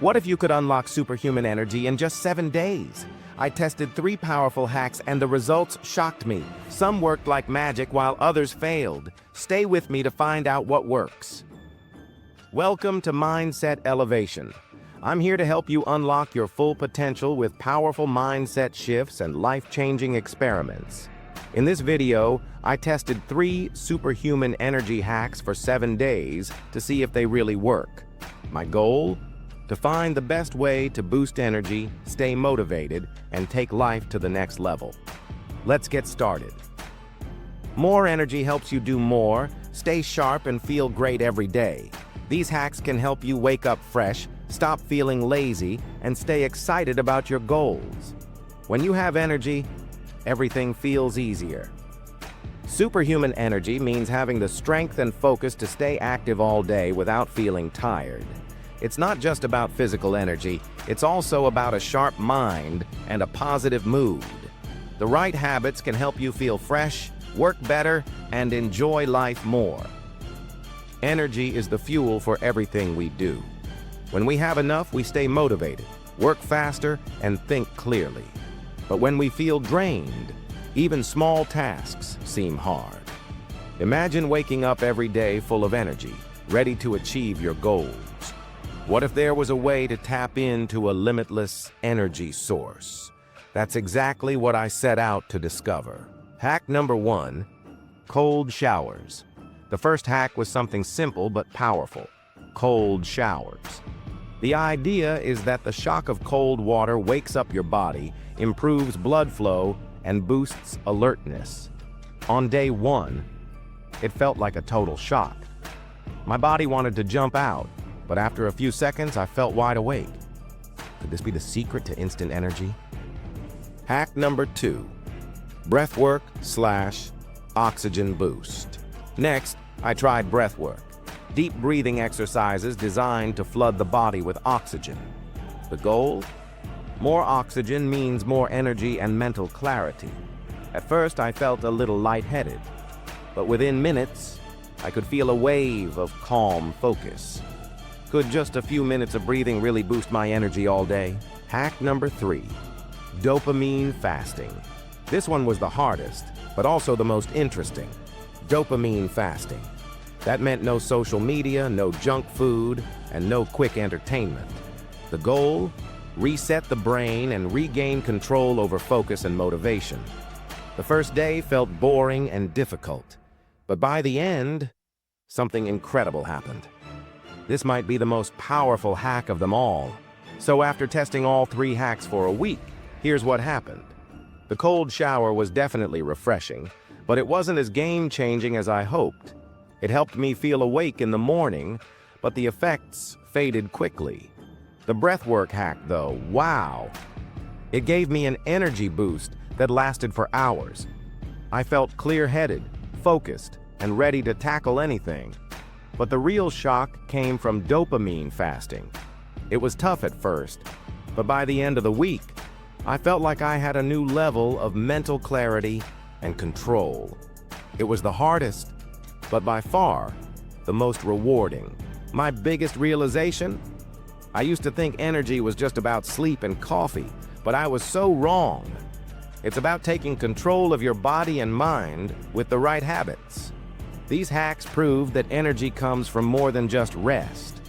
What if you could unlock superhuman energy in just 7 days? I tested 3 powerful hacks and the results shocked me. Some worked like magic while others failed. Stay with me to find out what works. Welcome to Mindset Elevation. I'm here to help you unlock your full potential with powerful mindset shifts and life-changing experiments. In this video, I tested 3 superhuman energy hacks for 7 days to see if they really work. My goal? To find the best way to boost energy, stay motivated, and take life to the next level. Let's get started. More energy helps you do more, stay sharp, and feel great every day. These hacks can help you wake up fresh, stop feeling lazy, and stay excited about your goals. When you have energy, everything feels easier. Superhuman energy means having the strength and focus to stay active all day without feeling tired. It's not just about physical energy, it's also about a sharp mind and a positive mood. The right habits can help you feel fresh, work better, and enjoy life more. Energy is the fuel for everything we do. When we have enough, we stay motivated, work faster, and think clearly. But when we feel drained, even small tasks seem hard. Imagine waking up every day full of energy, ready to achieve your goals. What if there was a way to tap into a limitless energy source? That's exactly what I set out to discover. Hack number 1, cold showers. The first hack was something simple but powerful: cold showers. The idea is that the shock of cold water wakes up your body, improves blood flow, and boosts alertness. On day 1, it felt like a total shock. My body wanted to jump out, but after a few seconds, I felt wide awake. Could this be the secret to instant energy? Hack number 2, breathwork/oxygen boost. Next, I tried breathwork, deep breathing exercises designed to flood the body with oxygen. The goal? More oxygen means more energy and mental clarity. At first, I felt a little lightheaded, but within minutes, I could feel a wave of calm focus. Could just a few minutes of breathing really boost my energy all day? Hack number 3, dopamine fasting. This one was the hardest, but also the most interesting. Dopamine fasting. That meant no social media, no junk food, and no quick entertainment. The goal? Reset the brain and regain control over focus and motivation. The first day felt boring and difficult, but by the end, something incredible happened. This might be the most powerful hack of them all. So after testing all 3 hacks for a week, here's what happened. The cold shower was definitely refreshing, but it wasn't as game-changing as I hoped. It helped me feel awake in the morning, but the effects faded quickly. The breathwork hack, though, wow! It gave me an energy boost that lasted for hours. I felt clear-headed, focused, and ready to tackle anything. But the real shock came from dopamine fasting. It was tough at first, but by the end of the week, I felt like I had a new level of mental clarity and control. It was the hardest, but by far the most rewarding. My biggest realization? I used to think energy was just about sleep and coffee, but I was so wrong. It's about taking control of your body and mind with the right habits. These hacks prove that energy comes from more than just rest.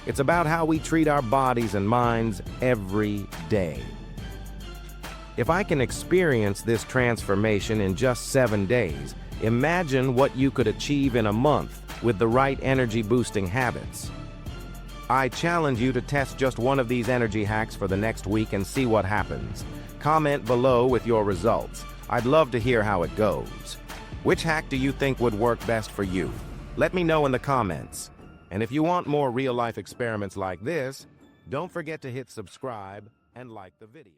It's about how we treat our bodies and minds every day. If I can experience this transformation in just 7 days, imagine what you could achieve in a month with the right energy-boosting habits. I challenge you to test just one of these energy hacks for the next week and see what happens. Comment below with your results. I'd love to hear how it goes. Which hack do you think would work best for you? Let me know in the comments. And if you want more real-life experiments like this, don't forget to hit subscribe and like the video.